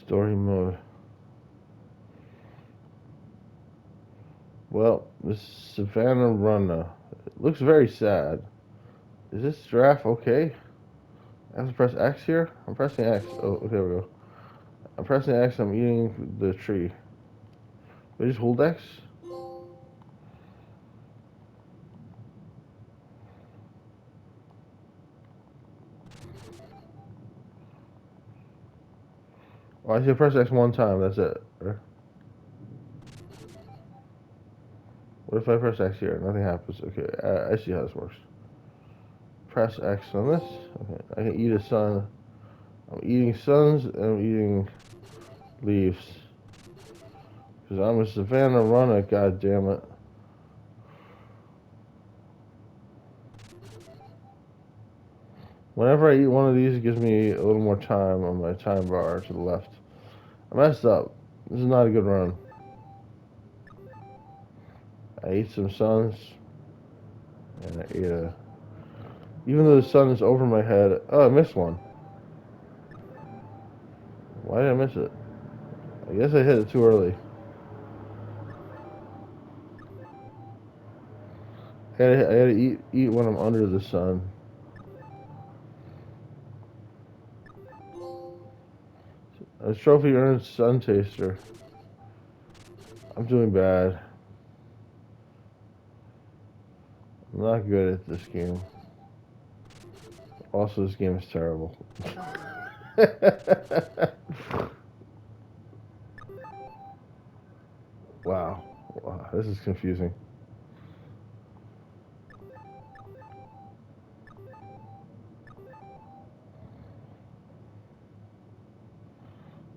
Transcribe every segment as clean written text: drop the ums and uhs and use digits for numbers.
Story mode. Well, this is Savannah Runnah. It looks very sad. Is this giraffe okay? I have to press X here? I'm pressing X. Oh, okay, there we go. I'm pressing X, I'm eating the tree. Did I just hold X? Oh, I should press X one time, that's it. What if I press X here? Nothing happens. Okay, I see how this works. Press X on this. Okay, I can eat a sun. I'm eating suns and I'm eating leaves. Because I'm a Savannah Runner, god damn it. Whenever I eat one of these, it gives me a little more time on my time bar to the left. I messed up. This is not a good run. I ate some suns, and I ate a... Even though the sun is over my head... Oh, I missed one. Why did I miss it? I guess I hit it too early. I gotta eat when I'm under the sun. A trophy earned sun taster. I'm doing bad. I'm not good at this game. Also, this game is terrible. Wow. Wow, this is confusing.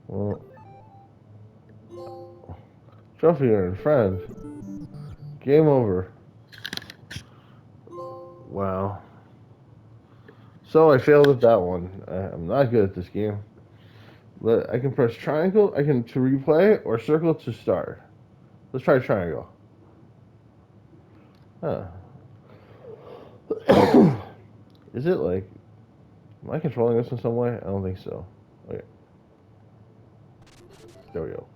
Well, trophy earned, friend. Game over. Wow. So I failed at that one. I'm not good at this game. But I can press triangle. I can to replay or circle to start. Let's try triangle. Huh. Is it like? Am I controlling this in some way? I don't think so. Okay. There we go.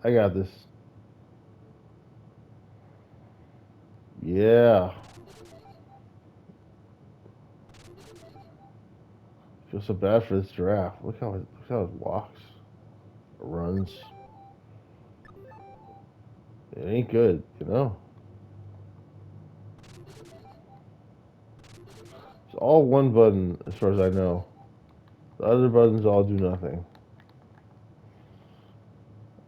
I got this. Yeah. Feel so bad for this giraffe. Look how it walks, runs. It ain't good, you know. It's all one button as far as I know. The other buttons all do nothing.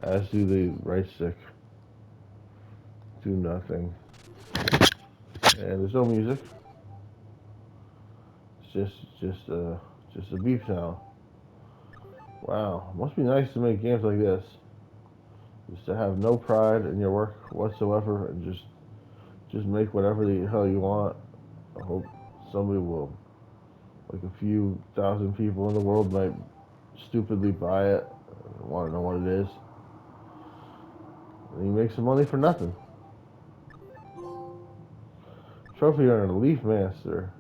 As do the right stick. Do nothing. And there's no music. It's just a beep sound. Wow, must be nice to make games like this. Just to have no pride in your work whatsoever, and just make whatever the hell you want. I hope somebody will, like a few thousand people in the world, might stupidly buy it. I want to know what it is. And you make some money for nothing. Trophy earner, Leaf Master.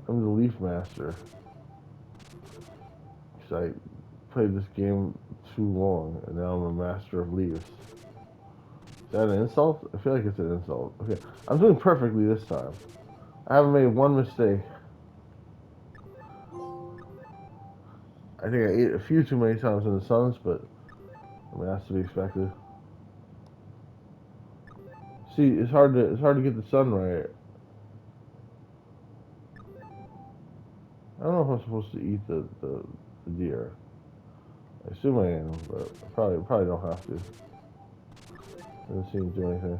I'm the Leaf Master. Because I played this game too long, and now I'm a master of leaves. Is that an insult? I feel like it's an insult. Okay, I'm doing perfectly this time. I haven't made one mistake. I think I ate a few too many times in the suns, but I mean that's to be expected. See, it's hard to get the sun right. I don't know if I'm supposed to eat the deer. I assume I am, but I probably don't have to. Doesn't seem to do anything.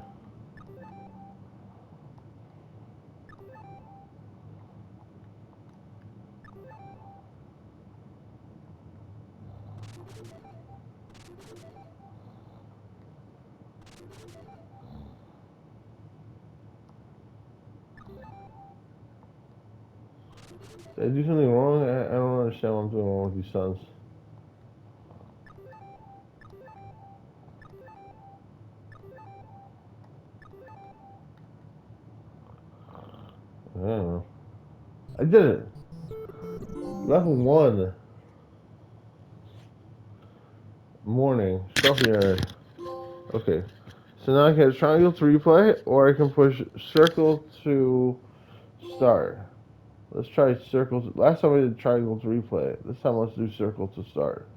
Did I do something wrong? I don't understand what I'm doing wrong with these suns. I don't know. I did it. Level 1. Morning. Trophy earned. Okay. So now I can hit triangle to replay, or I can push circle to start. Let's try circle. Last time I did triangle to replay. This time let's do circle to start.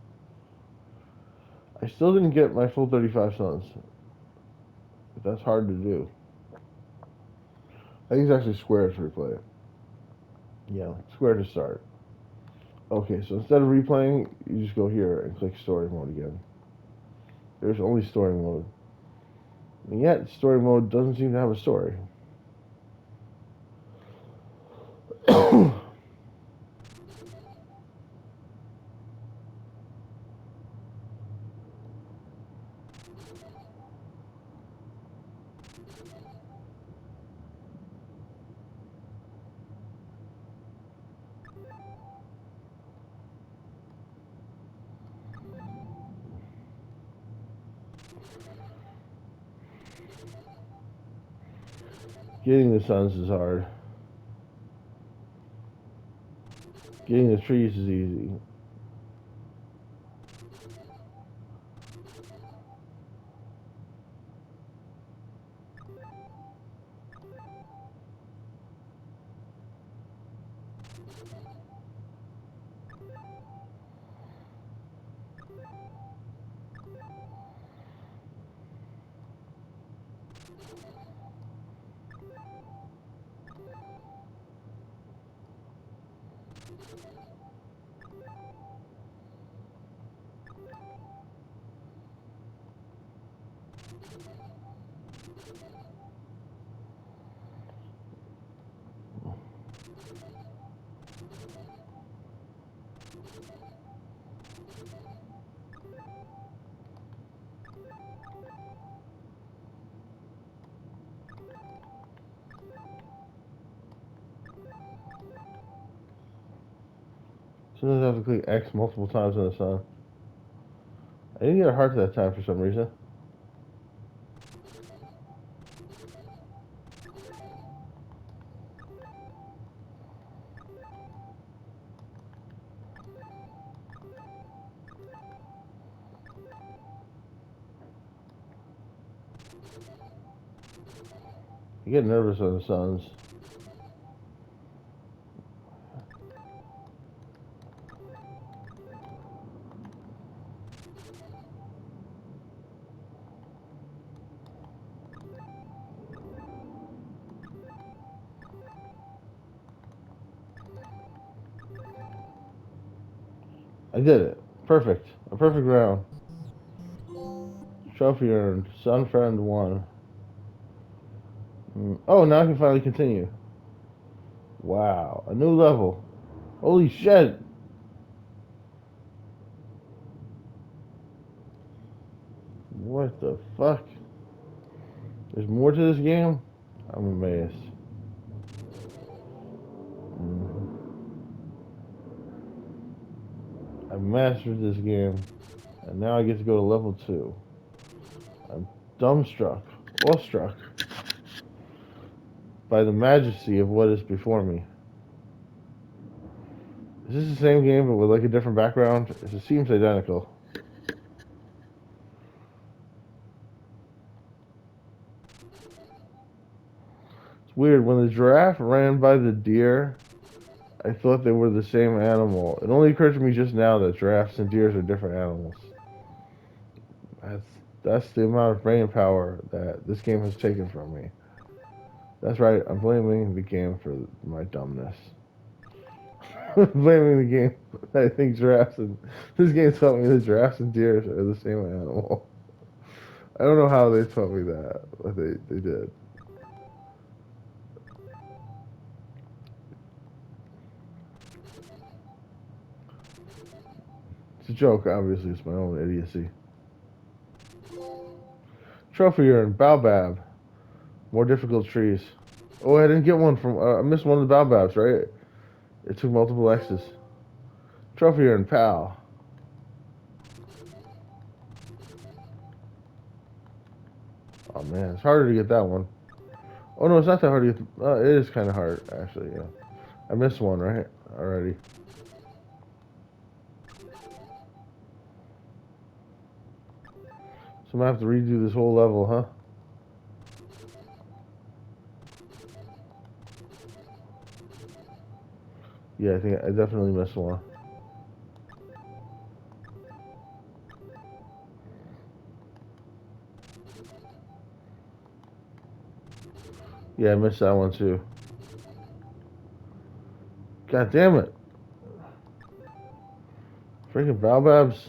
I still didn't get my full 35 suns. That's hard to do. I think it's actually square to replay. Yeah, square to start. Okay, so instead of replaying, you just go here and click story mode again. There's only story mode. And yet, story mode doesn't seem to have a story. Getting the suns is hard. Getting the trees is easy. Sometimes I have to click X multiple times on the sun. I didn't get a heart that time for some reason. I get nervous on the suns. I did it. Perfect. A perfect round. Trophy earned. Sun friend won. Oh, now I can finally continue. Wow. A new level. Holy shit. What the fuck? There's more to this game? I'm amazed. I mastered this game. And now I get to go to level 2. I'm dumbstruck. Awestruck. By the majesty of what is before me. Is this the same game but with like a different background? It seems identical. It's weird. When the giraffe ran by the deer, I thought they were the same animal. It only occurred to me just now that giraffes and deers are different animals. That's that's the amount of brain power that this game has taken from me. That's right. I'm blaming the game for my dumbness. Blaming the game. I think giraffes and this game taught me that giraffes and deers are the same animal. I don't know how they taught me that, but they did. It's a joke, obviously. It's my own idiocy. Trophy earned. Baobab. More difficult trees. Oh, I didn't get one from. I missed one of the baobabs, right? It took multiple X's. Trophy earned. Pal. Oh man, it's harder to get that one. Oh no, it's not that hard to get. It is kind of hard, actually. Yeah, I missed one, right? Already. I'm gonna have to redo this whole level, huh? Yeah, I think I definitely missed one. Yeah, I missed that one too. God damn it. Freaking Baobabs.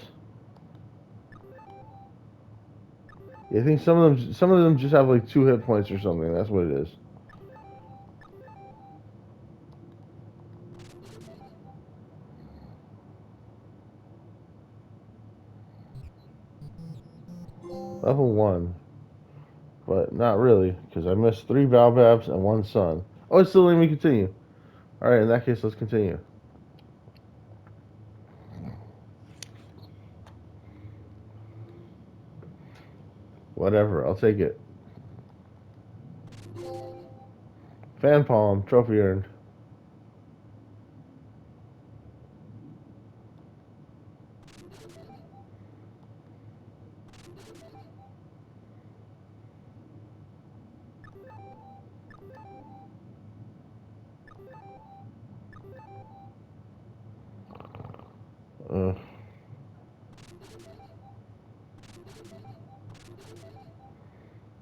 Yeah, I think some of them just have like 2 hit points or something. That's what it is. Level 1. But not really, because I missed 3 Baobabs and 1 Sun. Oh, it's still letting me continue. Alright, in that case, let's continue. Whatever, I'll take it. Fan palm, trophy earned.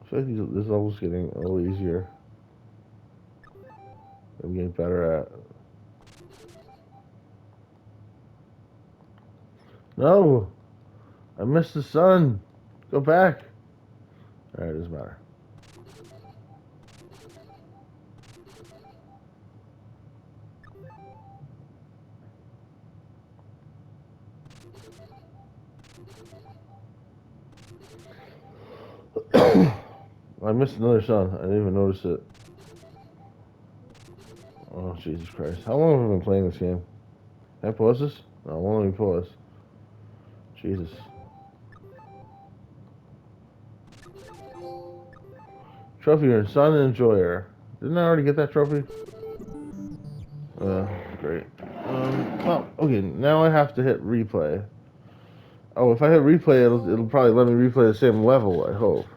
I feel like this level's getting a little easier. I'm getting better at. No! I missed the sun! Go back! Alright, it doesn't matter. I missed another sun. I didn't even notice it. Oh, Jesus Christ. How long have I been playing this game? Can I pause this? No, won't let me pause. Jesus. Trophy earned, Sun Enjoyer. Didn't I already get that trophy? Great. Well, okay, now I have to hit replay. Oh, if I hit replay, it'll probably let me replay the same level, I hope.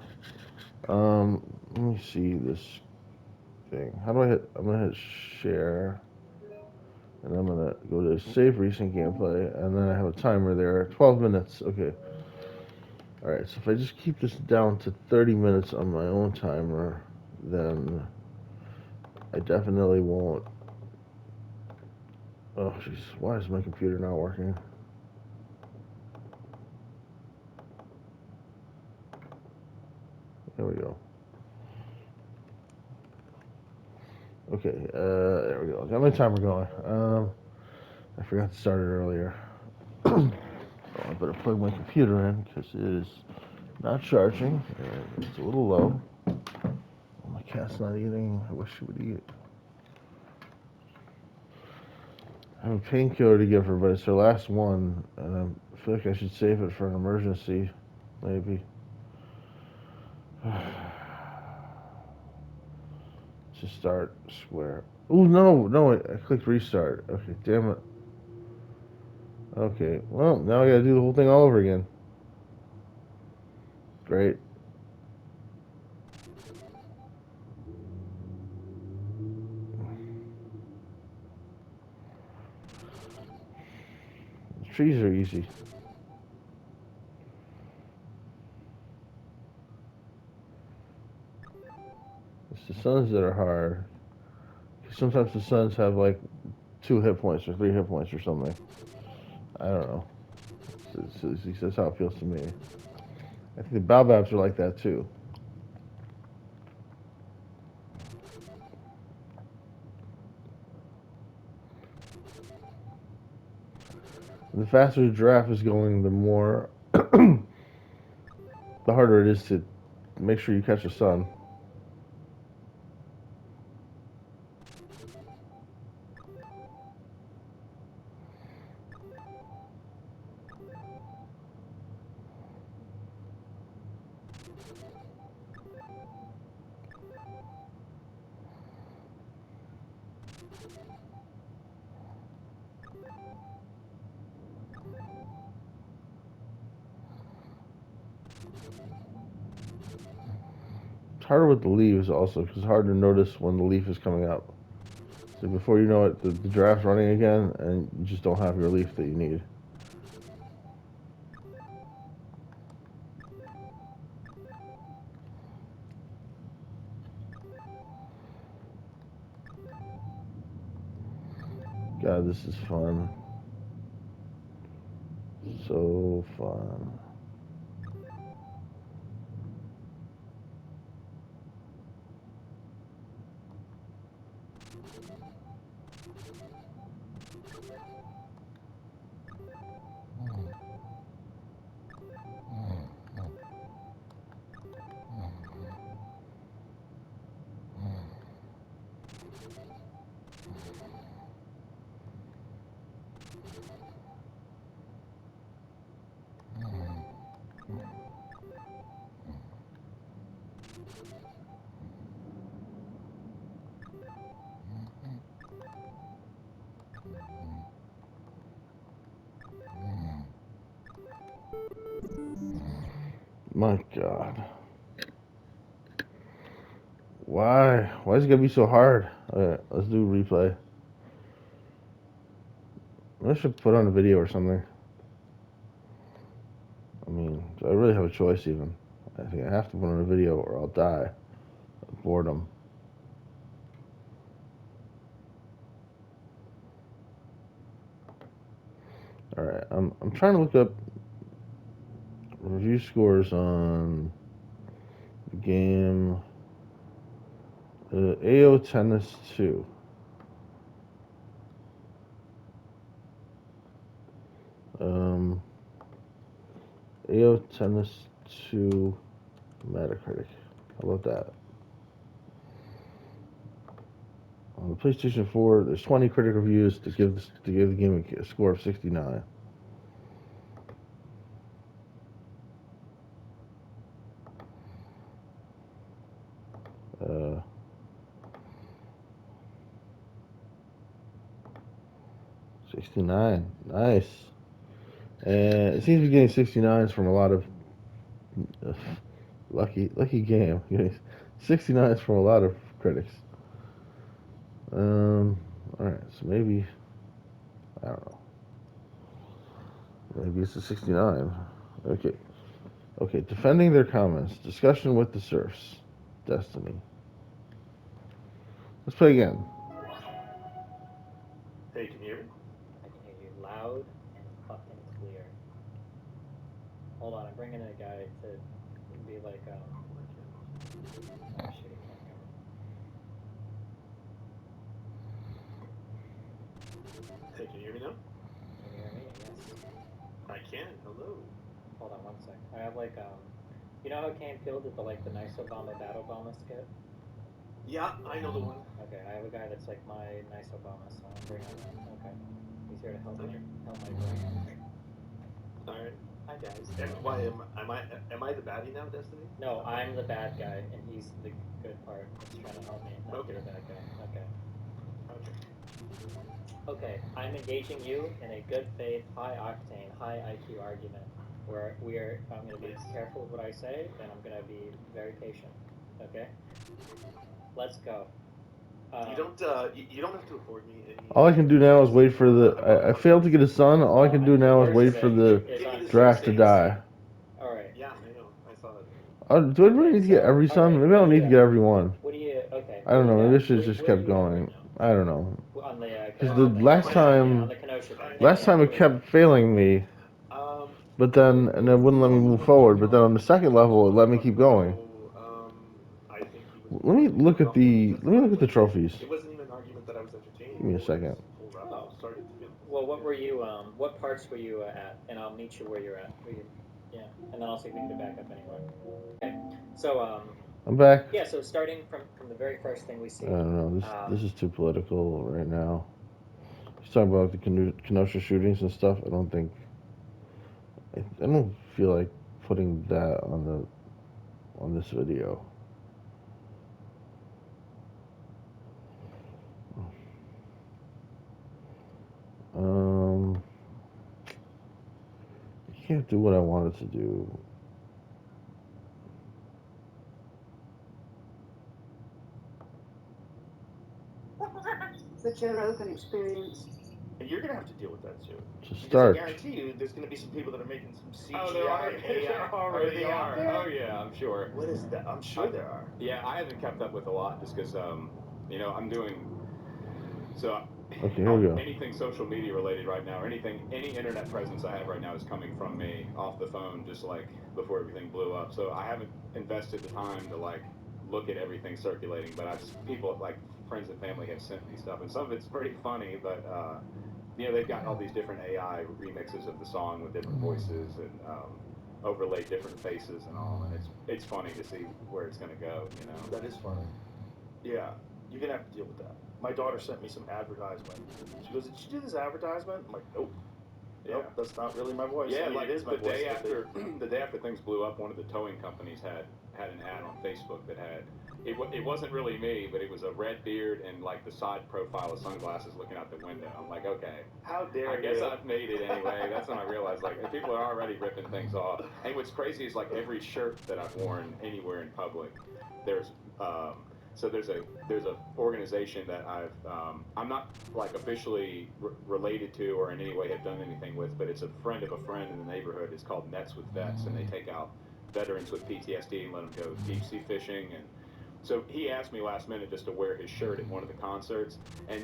Let me see this thing. How do I hit? I'm gonna hit share. And I'm gonna go to save recent gameplay, and then I have a timer there. 12 minutes. Okay. Alright, so if I just keep this down to 30 minutes on my own timer, then I definitely won't. Oh, jeez. Why is my computer not working? There we go. Okay, there we go. Got my timer going. I forgot to start it earlier. Oh, I better plug my computer in because it is not charging. It's a little low. Oh, my cat's not eating. I wish she would eat. I have a painkiller to give her, but it's her last one, and I feel like I should save it for an emergency, maybe. Just start square. Oh no, I clicked restart. Okay, damn it. Okay, well, now I gotta do the whole thing all over again. Great. The trees are easy. It's the suns that are hard. Sometimes the suns have like 2 hit points or 3 hit points or something. I don't know. That's how it feels to me. I think the Baobabs are like that too. The faster the giraffe is going, the more, the harder it is to make sure you catch the sun. harder with the leaves also because it's hard to notice when the leaf is coming up. So before you know it, the giraffe's running again, and you just don't have your leaf that you need. God, this is fun. So fun. My God. Why? Why is it gonna be so hard? Alright, let's do a replay. I should put on a video or something. I mean, do I really have a choice even? I think I have to put on a video or I'll die of boredom. Alright, I'm trying to look up review scores on the game AO Tennis 2. AO Tennis 2 Metacritic. How about that? On the PlayStation 4, there's 20 critic reviews to give the game a score of 69. 69, nice. And it seems to be getting 69s from a lot of lucky game. 69s from a lot of critics. All right, so maybe I don't know. Maybe it's a 69. Okay. Defending their comments. Discussion with the serfs. Destiny. Let's play again. Hey, can you hear me? I can hear you loud and fucking clear. Hold on, I'm bringing in a guy to be like, oh shit, he can't hear me. Hey, can you hear me now? Can you hear me? Yes. I can. Hello. Hold on 1 sec. I have like, you know how Cam Field did the Nice Obama Bad Obama skit? Yeah, I know the one. Okay, I have a guy that's like my Nice Obama, so I'm bringing him. Okay. He's here to help Okay. help my brand. Alright. Hi guys. Why am I the baddie now, Destiny? No, I'm the bad guy, and he's the good part that's trying to help me, not Okay. the bad guy. Okay. Okay. Okay, I'm engaging you in a good faith, high octane, high IQ argument where I'm going to be careful with what I say, and I'm going to be very patient. Okay? Let's go. You don't have to afford me any. All I can do now is wait for the. I failed to get a son. All I can do now is wait for the draft to die. Alright. Yeah, I know. I saw that. Do I really need to get every son? Maybe I don't need to get every one. What do you? Okay. I don't know. Maybe I should have just kept going. I don't know. On the Because the last time it kept failing me, but then and it wouldn't let me move forward. But then on the second level, it let me keep going. I think he was. Let me look at the trophies. It wasn't even an argument that I was entertaining. Give me a second. Started to feel. Well, what were you? What parts were you at? And I'll meet you where you're at. Yeah, and then I'll see if we can get back up anyway. Okay. So I'm back. Yeah. So starting from the very first thing we see. I don't know. This is too political right now. He's talking about the Kenosha shootings and stuff. I don't feel like putting that on this video. I can't do what I wanted to do. the Joe Rogan Experience. And you're gonna have to deal with that too. It's a Because I start. guarantee you, there's gonna be some people that are making some CGI, Oh, there are. AI. There already are. Oh yeah, I'm sure. What is that? I'm sure there are. Yeah, I haven't kept up with a lot just because, I'm doing. So Okay, here we go. anything social media related right now, or any internet presence I have right now is coming from me off the phone, just like before everything blew up. So I haven't invested the time to like look at everything circulating, but people like friends and family have sent me stuff, and some of it's pretty funny, but they've got all these different AI remixes of the song with different voices and overlaid different faces and all, and it's funny to see where it's gonna go. That is funny. Yeah, you're gonna have to deal with that. My daughter sent me some advertisement. She goes, "Did you do this advertisement?" I'm like, "Nope, nope, that's not really my voice." Yeah, I mean, like it is my the voice. day after the day after things blew up, one of the towing companies had an ad on Facebook that had it wasn't really me, but it was a red beard and like the side profile of sunglasses looking out the window. I'm like, okay, How dare I guess you? I've made it anyway. That's when I realized like people are already ripping things off. And what's crazy is like every shirt that I've worn anywhere in public, there's so there's a organization that I'm not like officially related to or in any way have done anything with, but it's a friend of a friend in the neighborhood. It's called Nets with Vets, and they take out veterans with PTSD and let them go deep sea fishing. And so he asked me last minute just to wear his shirt at one of the concerts, and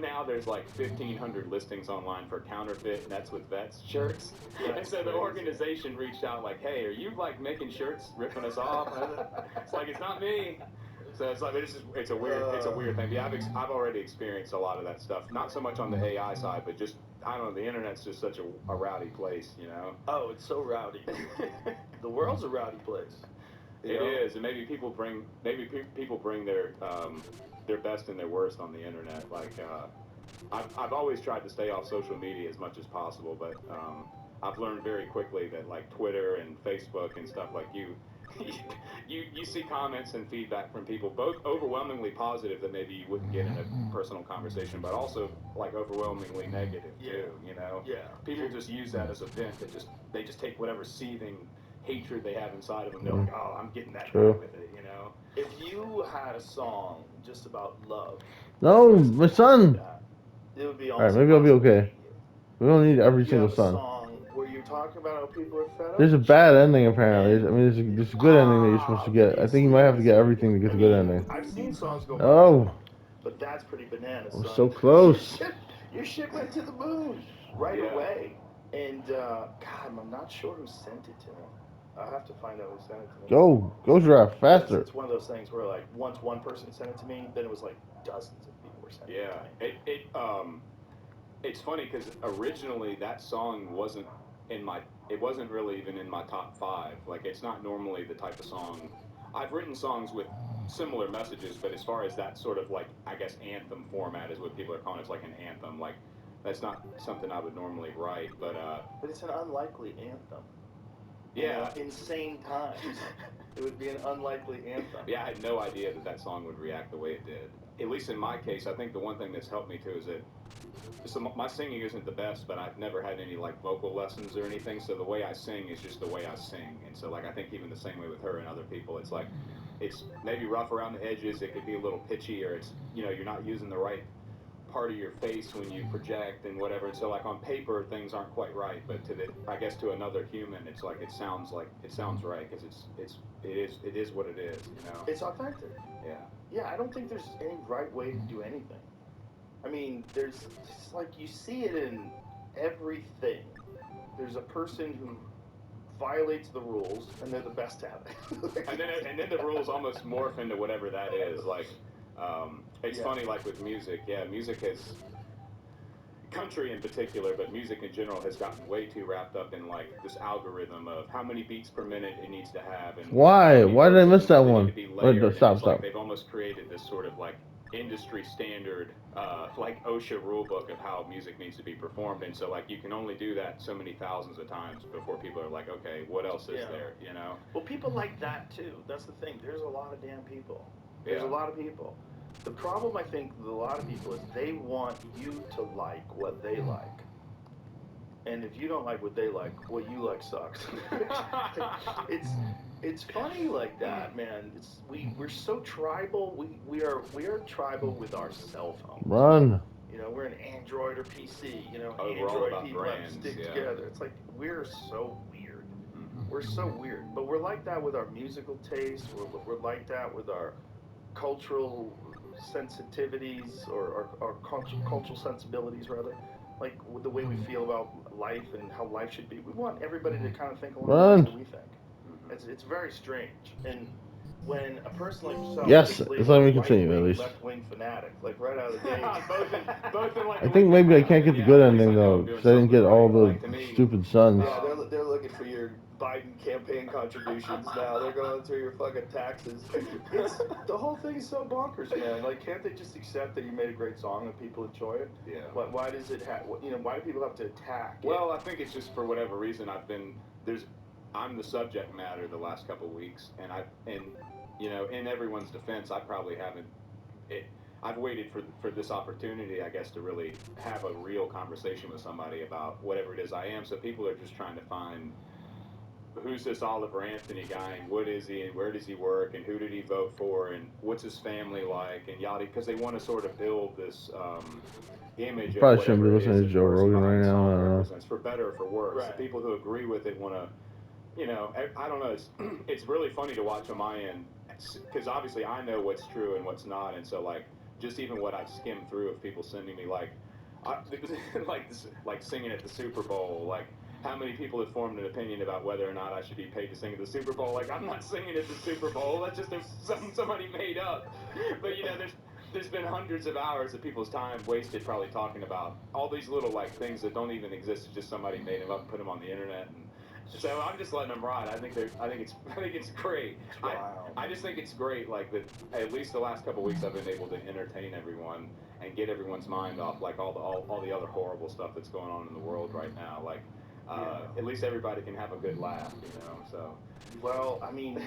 now there's like 1,500 listings online for counterfeit Nets with Vets shirts. And so the organization reached out like, "Hey, are you like making shirts ripping us off?" It's like, it's not me. So it's like it's a weird thing. Yeah, I've already experienced a lot of that stuff. Not so much on the AI side, but just I don't know. The internet's just such a rowdy place, Oh, it's so rowdy. The world's a rowdy place. It is, and maybe people bring their best and their worst on the internet. Like I've always tried to stay off social media as much as possible, but I've learned very quickly that like Twitter and Facebook and stuff like you see comments and feedback from people, both overwhelmingly positive that maybe you wouldn't get in a personal conversation, but also like overwhelmingly negative too. Yeah. People just use that as a vent. They just take whatever seething hatred they have inside of them. They're like, "Oh, I'm getting that guy with it," If you had a song just about love, No, my son. it would be All right, maybe I'll be okay. We don't need every You single have a song. song where you're talking about how people are fed up. There's a bad ending apparently. I mean, there's a good ending that you're supposed to get. I think you might have to get everything to get the good ending. I've seen songs go Oh, but that's pretty bananas. I was son. so close. Your shit went to the moon right away. And God, I'm not sure who sent it to me. I'll have to find out who sent it to me. Go giraffe, faster. It's one of those things where like once one person sent it to me, then it was like dozens of people were sending it to me. It's funny because originally that song wasn't it wasn't really even in my top 5. Like it's not normally the type of song. I've written songs with similar messages, but as far as that sort of like I guess anthem format is what people are calling it, it's like an anthem. Like that's not something I would normally write, but it's an unlikely anthem. Yeah, insane times. It would be an unlikely anthem. Yeah, I had no idea that song would react the way it did. At least in my case, I think the one thing that's helped me too is that my singing isn't the best, but I've never had any like vocal lessons or anything. So the way I sing is just the way I sing, and so like I think even the same way with her and other people, it's like it's maybe rough around the edges. It could be a little pitchy, or it's you're not using the right part of your face when you project and whatever. And so like on paper things aren't quite right, but I guess to another human it's like it sounds right because it is what it is. It's authentic. Yeah, I don't think there's any right way to do anything. I mean, it's like you see it in everything. There's a person who violates the rules, and they're the best at it. and then the rules almost morph into whatever that is. Like, it's funny, like with music. Yeah, music has country in particular, but music in general has gotten way too wrapped up in like this algorithm of how many beats per minute it needs to have, and why did I miss that one? Wait, stop. Like they've almost created this sort of like industry standard like OSHA rule book of how music needs to be performed, and so like you can only do that so many thousands of times before people are like, okay, what else is there, Well, people like that too. That's the thing. There's a lot of damn people. There's a lot of people. The problem, I think, with a lot of people is they want you to like what they like. and if you don't like what they like, what you like sucks. it's it's funny like that, man. We're so tribal. We are tribal with our cell phones. Run. You know, we're an Android or PC. You know, Oh, we're all Android about people have to brands, stick yeah. together. It's like we're so weird. Mhm. We're so weird, but we're like that with our musical taste. We're like that with our cultural sensitivities or cultural sensibilities rather, like with the way we feel about life and how life should be. We want everybody to kind of think along the lines Run. that we think. It's very strange. And when a person like yourself Yes, gets it's labeled letting a me right continue at wing, least. left wing fanatic, like right out of the gate. both in like I a think week maybe I and a half, can't get the yeah, good at least ending I know though, I'm doing because I didn't get something all right. the Like, to me, stupid sons. Yeah, they're looking for your Biden campaign contributions now. They're going through your fucking taxes. It's the whole thing is so bonkers, man. Like, can't they just accept that you made a great song and people enjoy it? Yeah. Why does it have? You know, why do people have to attack? Well, I think it's just for whatever reason I'm the subject matter the last couple of weeks, and you know, in everyone's defense, I probably haven't. I've waited for this opportunity, I guess, to really have a real conversation with somebody about whatever it is I am. So people are just trying to find who's this Oliver Anthony guy and what is he and where does he work and who did he vote for and what's his family like and yada, because they want to sort of build this image of Probably shouldn't be whatever it is listening that to the Joe person Rogan right behind the now. I song don't know. represents, for better or for worse. Right. The people who agree with it want to, you know, I don't know. It's really funny to watch on my end because obviously I know what's true and what's not, and so like just even what I skim through of people sending me like singing at the Super Bowl, like how many people have formed an opinion about whether or not I should be paid to sing at the Super Bowl. Like, I'm not singing at the Super Bowl. That's just something somebody made up. But you know, there's been hundreds of hours of people's time wasted probably talking about all these little like things that don't even exist. It's just somebody made them up and put them on the internet. And so I'm just letting them ride. I think it's great. I just think it's great. Like that, at least the last couple of weeks, I've been able to entertain everyone and get everyone's mind off like all the other horrible stuff that's going on in the world right now. Like, at least everybody can have a good laugh, you know. So. Well, I mean,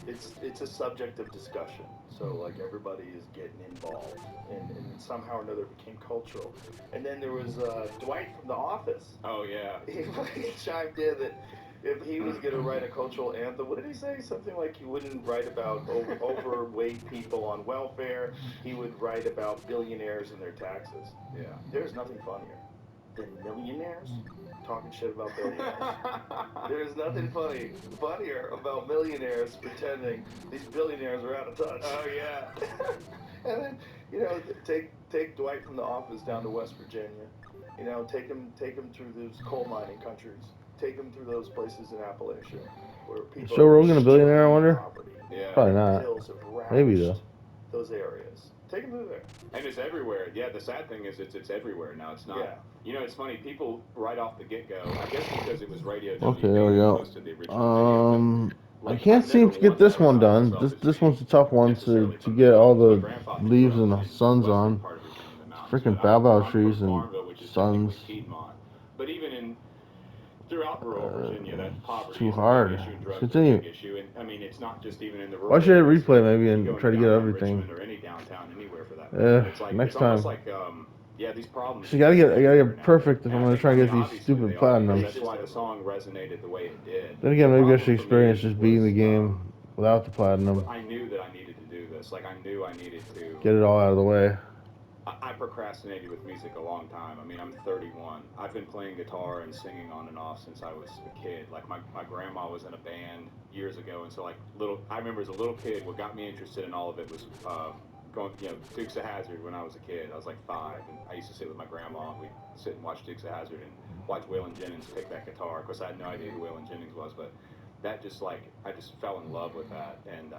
it's a subject of discussion. So like everybody is getting involved, and somehow or another it became cultural. And then there was Dwight from The Office. Oh yeah. He chimed in that if he was going to write a cultural anthem, what did he say? Something like he wouldn't write about overweight people on welfare. He would write about billionaires and their taxes. Yeah. There's nothing funnier than millionaires talking shit about billionaires. There's nothing funnier about millionaires pretending these billionaires are out of touch. Oh yeah. And then, you know, take Dwight from The Office down to West Virginia. You know, take him through those coal mining countries. Take him through those places in Appalachia where people Joe are Rogan a billionaire, I stripping wonder? property. Yeah. Probably The not. hills have Maybe ravished though. those areas. Take him through there. And it's everywhere. Yeah, the sad thing is it's everywhere now. It's not. Yeah. You know, it's funny. People right off the get go. I guess because it was radio. Okay, WB there we that go. posted the original video, but, I like, can't I've seem never to get once this ever one found done. myself as This being one's a tough one necessarily to from get the all mountains. My the grandfather grew leaves up and the in suns western on. part of Virginia in the mountains. Freaking But baobab I'm trees from and Farmville, which is suns. technically Piedmont. But even in throughout rural Virginia, that It's poverty too is a hard. big issue, and Let's drugs are a continue. big issue. And I mean, it's not just even in the rural Why should I areas. replay maybe You and go try into to get downtown everything? Richmond or any downtown anywhere for that matter. It's like Next it's almost time. like yeah, these problems. I gotta everywhere get now. perfect if And I'm I gonna think, try I and mean, get these obviously stupid they are, because platinums. that's why the song resonated the way it did. Then again, The maybe I problem should for me experience just beating the was, game without the platinum. I knew that I needed to do this. Like I knew I needed to Get it all out of the way. I procrastinated with music a long time. I mean, I'm 31. I've been playing guitar and singing on and off since I was a kid. Like my grandma was in a band years ago, and so like I remember as a little kid, what got me interested in all of it was going, you know, Dukes of Hazzard when I was a kid. I was like 5, and I used to sit with my grandma, and we'd sit and watch Dukes of Hazzard and watch Waylon Jennings pick that guitar. Of course, I had no idea who Waylon Jennings was, but that just like I just fell in love with that, and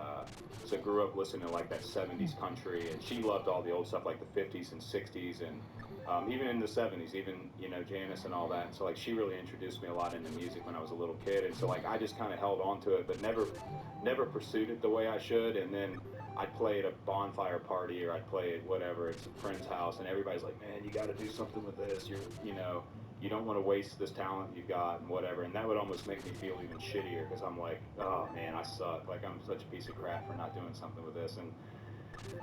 so I grew up listening to like that 70s country, and she loved all the old stuff like the 50s and 60s, and even in the 70s, even, you know, Janis and all that. And so like she really introduced me a lot into music when I was a little kid, and so like I just kind of held on to it, but never pursued it the way I should. And then I'd play at a bonfire party, or I'd play at whatever, it's a friend's house, and everybody's like, man, you got to do something with this. You know, you don't want to waste this talent you've got and whatever. And that would almost make me feel even shittier, because I'm like, oh man, I suck. Like I'm such a piece of crap for not doing something with this. And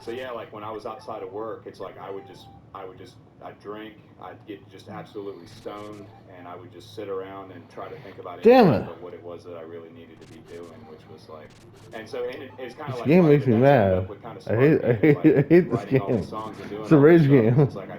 so yeah, like when I was outside of work, it's like I would just I'd drink, I'd get just absolutely stoned, and I would just sit around and try to think about Damn anything it. but what it was that I really needed to be doing, which was like, and so it's kind of This like game part of makes it me that's ended mad. up what kind of I sparked hate, me I into hate, like I hate this writing all game. these songs and doing It's a all this rage stuff. 'Cause game. it's like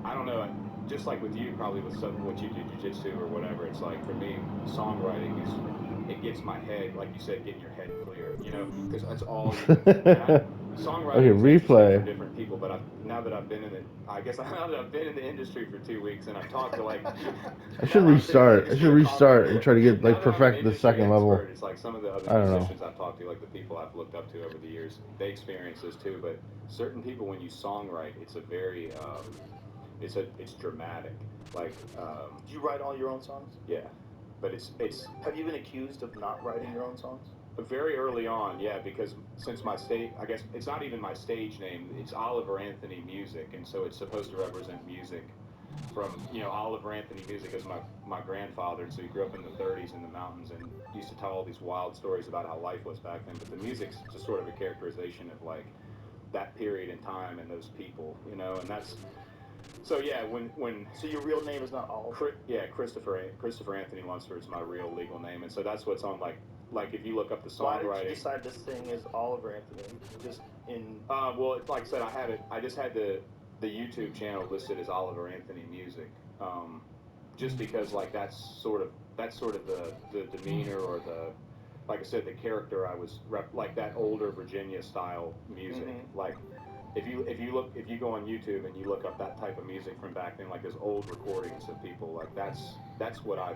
I don't know, just like with you, probably with stuff, what you do, jujitsu or whatever. It's like for me, songwriting is it gets my head, like you said, getting your head clear, you know, because that's all you can. Okay, Songwriting is interesting for replay. different people, but now that I've been in it, I guess now that I've been in the industry for 2 weeks and I've talked to like, I now should that I've been in the restart. I should industry, restart and try to get now like that I'm an perfect the industry second level. expert, it's like some of the other I don't know. musicians I've talked to, like the people I've looked up to over the years, they experience this too. But certain people, when you songwrite, it's a very, it's dramatic. Like, Do you write all your own songs? yeah, but it's Have you been accused of not writing your own songs? very early on, yeah, because since my stage, I guess it's not even my stage name, it's Oliver Anthony Music, and so it's supposed to represent music from, Oliver Anthony Music is my grandfather, and so he grew up in the 30s in the mountains and used to tell all these wild stories about how life was back then, but the music's just sort of a characterization of like that period in time and those people, and that's, so yeah, when So your real name is not Oliver? yeah, Christopher Anthony Lunsford is my real legal name, and so that's what's on like if you look up the Why songwriting. did you decide this thing is Oliver Anthony? Just in. Well, it's like I said, I just had the YouTube channel listed as Oliver Anthony Music, just because like that's sort of the demeanor or the, like I said, the character I was like that older Virginia style music. Mm-hmm. Like if you go on YouTube and you look up that type of music from back then, like those old recordings of people, like that's what I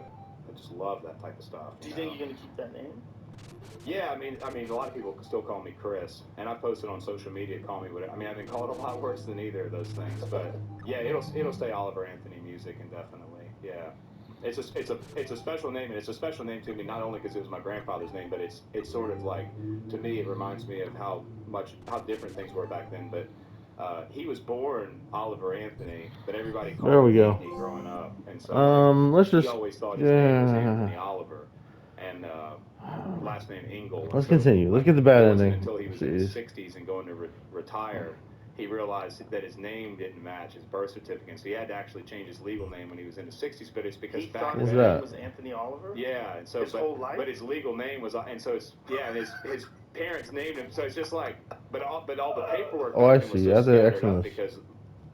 just love that type of stuff. Do you think you're gonna keep that name? Yeah, I mean, a lot of people still call me Chris, and I posted on social media, call me whatever. I mean, I've been called a lot worse than either of those things, but yeah, it'll stay Oliver Anthony Music indefinitely. Yeah, it's a special name, and it's a special name to me not only because it was my grandfather's name, but it's sort of like, to me, it reminds me of how different things were back then. But he was born Oliver Anthony, but everybody called There we him go. Anthony growing up, and so like, Let's he just. always thought his name was Yeah. Anthony Oliver, and last name Engel. Let's So, continue. Let's like, get the bad it wasn't ending. until he was in his Jeez. 60s and going to retire, he realized that his name didn't match his birth certificate. So he had to actually change his legal name when he was in his 60s. But it's because He back thought then, his What's that? name was Anthony Oliver? yeah, and so His whole life? but his legal name was, and so it's, yeah, and his parents named him. So it's just like, but all the paperwork Oh, I back then was see. so I have to scattered X on up this. because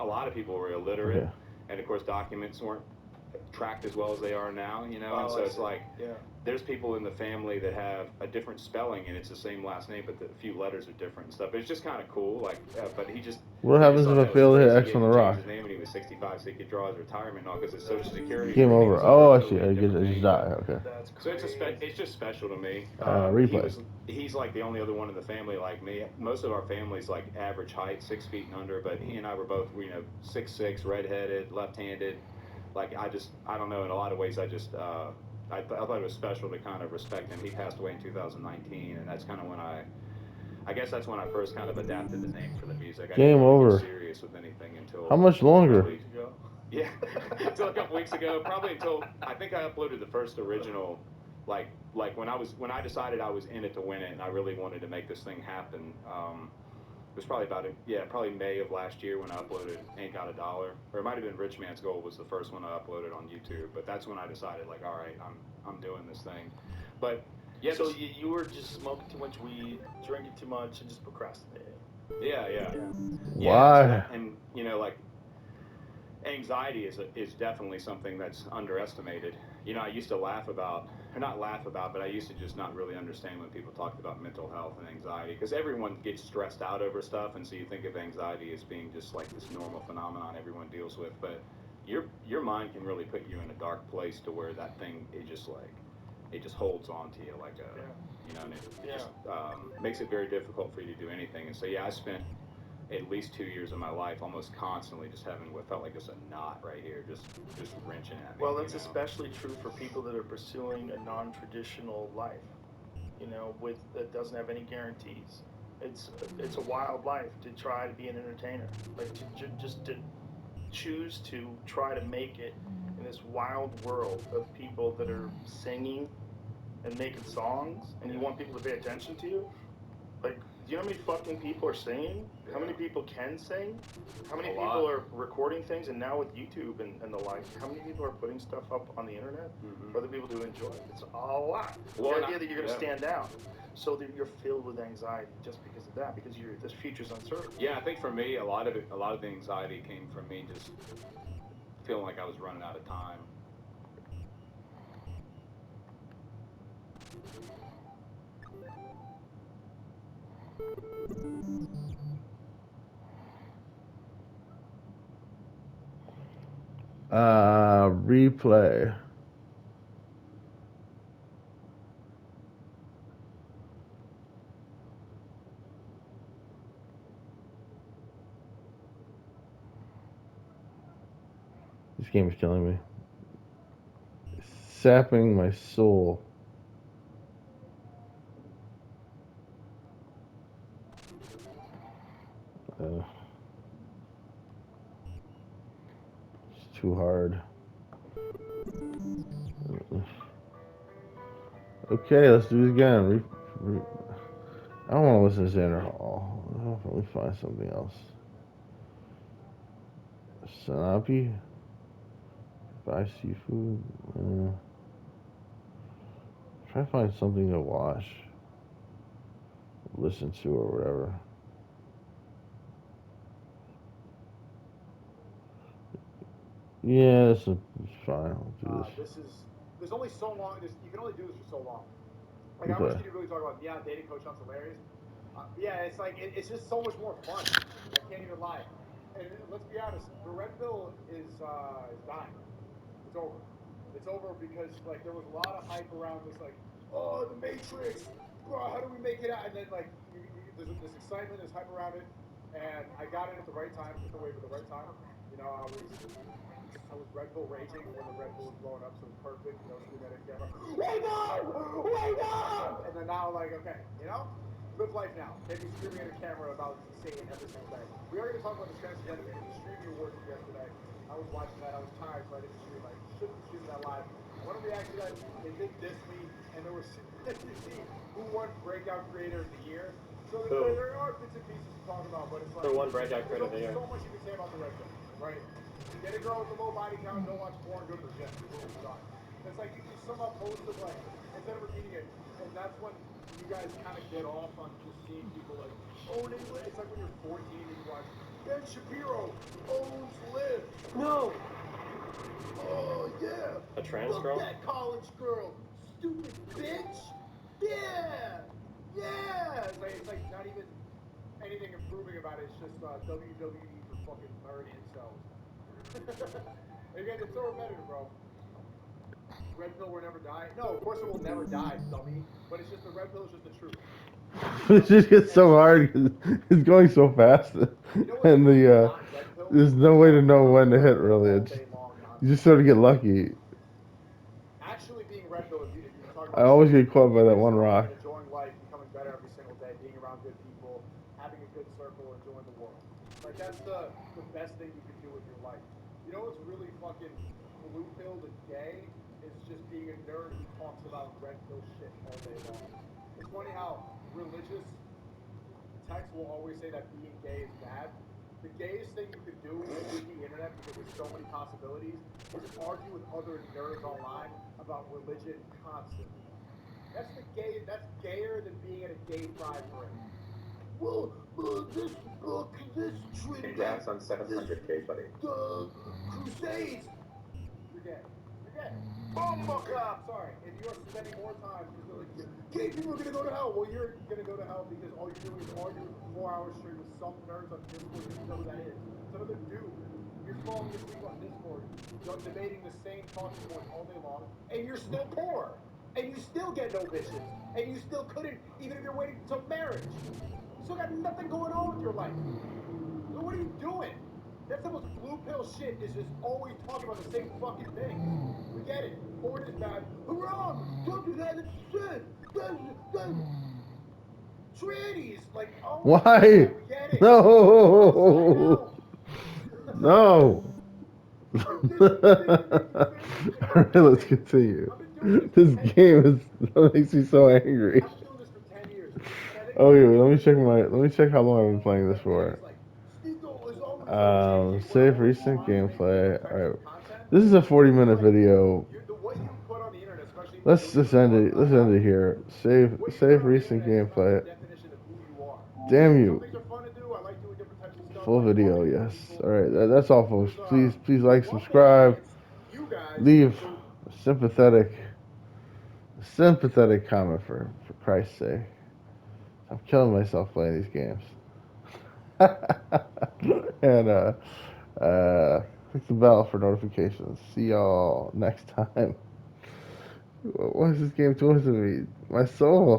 a lot of people were illiterate, Okay. and of course documents weren't tracked as well as they are now, and Oh, so I it's see. like, Yeah. there's people in the family that have a different spelling and it's the same last name, but a few letters are different and stuff. But it's just kind of cool. Like, but he just. What he happens just if thought I that was fail to hit crazy. X He on had the to change rock? his name when he was 65 so he could draw his retirement and all because his Social Security. Game and everything over. was Oh, I under a see. totally I different just name. die. Okay. That's So crazy. it's just special to me. Replay. He's like the only other one in the family like me. Most of our family's like average height, 6 feet and under, but he and I were both 6'6", redheaded, left-handed. Like I don't know. In a lot of ways, I thought it was special to kind of respect him. He passed away in 2019, and that's kind of when I guess that's when I first kind of adapted the name for the music. I Game didn't really over. get serious with anything until How much longer? probably, yeah, until a couple weeks ago. Probably until I think I uploaded the first original, like when I decided I was in it to win it, and I really wanted to make this thing happen. It was probably probably May of last year when I uploaded Ain't Got a Dollar, or it might have been Rich Man's Gold was the first one I uploaded on YouTube. But that's when I decided, like, all right, I'm doing this thing. But yeah, So you were just smoking too much weed, drinking too much, and just procrastinating. yeah. Why? And like anxiety is definitely something that's underestimated. I used to not laugh about, but I used to just not really understand when people talked about mental health and anxiety, because everyone gets stressed out over stuff, and so you think of anxiety as being just like this normal phenomenon everyone deals with, but your mind can really put you in a dark place to where that thing it just holds on to you like and it just makes it very difficult for you to do anything. And so yeah, I spent at least 2 years of my life almost constantly just having what felt like just a knot right here, just wrenching at me. Well, that's especially true for people that are pursuing a non-traditional life, that doesn't have any guarantees. It's a wild life to try to be an entertainer, like just to choose to try to make it in this wild world of people that are singing and making songs, and you want people to pay attention to you. Like, do you know how many fucking people are singing? How many people can sing? How many A people lot. are recording things? And now with YouTube and the like, how many people are putting stuff up on the internet for other people to enjoy? It's a lot. Well, The idea that you're going to yeah. stand out, so that you're filled with anxiety just because of that, because this future's uncertain. Yeah, I think for me, a lot of the anxiety came from me just feeling like I was running out of time. Replay. This game is killing me. Sapping my soul. It's too hard. Okay, let's do it again. I don't want to listen to Xander Hall. Let me find something else. Sanapi? Buy seafood? Try to find something to watch, listen to, or whatever. Yeah, it's fine. I'll do this. There's only so long. You can only do this for so long. Like, how much can you really talk about? Yeah, dating coach sounds hilarious. Yeah, it's like it's just so much more fun. I can't even lie. And let's be honest, the red pill is dying. It's over. It's over because like there was a lot of hype around this, like, oh, the Matrix, bro, how do we make it out? And then like there's this excitement, there's hype around it, and I got it at the right time, took the wave at the right time. You know, I was Red Bull raging when the Red Bull was blowing up, so it was perfect. You know, screaming at a camera, wake up, wake up! And then now, like, okay, you know, live life now. Can't be screaming at a camera about Satan every single day. We are going to talk about the transgender because the streaming awards from yesterday. I was watching that. I was tired, so I didn't stream. I shouldn't be streaming that live. I want to react to that. They did diss me, and there was who won Breakout Creator of the Year. So there are bits and pieces to talk about, but it's like Who won Breakout Creator of the Year? There's so much you can say about the Red Pill, right? Get a girl with a low body count, don't watch porn, go to the gym. It's like you somehow posted, like, instead of repeating it, and that's when you guys kind of get off on just seeing people like, oh, it's like when you're 14 and you watch Ben Shapiro owns Liv. No. Oh, yeah. A trans Look girl? that college girl. Stupid bitch. Yeah. Yeah. It's like not even anything improving about it. It's just WWE for fucking nerd incels. Again, it's so repetitive, bro. Red pill will never die. No, of course it will never die, dummy. But it's just the red pill is just the truth. It just gets so hard because it's going so fast, and there's no way to know when to hit. Really, you just sort of get lucky. Actually, being red pill, if you talk I about, always get caught by that one rock. enjoying life, becoming better every single day, being around good people, having a good circle, enjoying the world. Like that's the best thing you can do with your life. You know what's really fucking blue pilled and gay is just being a nerd who talks about red pill shit all day long. It's funny how religious texts will always say that being gay is bad. The gayest thing you could do with the internet, because there's so many possibilities, is argue with other nerds online about religion constantly. That's gayer than being at a gay pride parade. Well, this book, this Trinity. Congrats on 700K, buddy. The Crusades. You're gay. You're gay. Sorry, if you are spending more time, because like, gay people are gonna go to hell. Well, you're gonna go to hell because all you're doing is arguing for 4 hours straight with some nerds on Discord. You know who that is. Some of them do. You're falling asleep on Discord, debating the same talking points all day long, and you're still poor, and you still get no bitches, and you still couldn't, even if you're waiting until marriage. You still got nothing going on with your life. So what are you doing? That's the most blue pill shit, is just always talking about the same fucking thing. We get it. Porn is bad. Wrong! Don't do that, it's shit! Trannies! Like, oh Why? my God, we get it. No. No. Alright, let's continue. This game makes me so angry. I've been doing this for 10 years, and I think Okay, let me check how long I've been playing this for. Save recent gameplay. All right, this is a 40-minute video. Let's just end it. Let's end it here. Save recent gameplay. Damn you. Full video, yes. All right, that's all, folks. Please like, subscribe, leave a sympathetic comment for Christ's sake. I'm killing myself playing these games. And click the bell for notifications. See y'all next time. What is this game doing to me? My soul.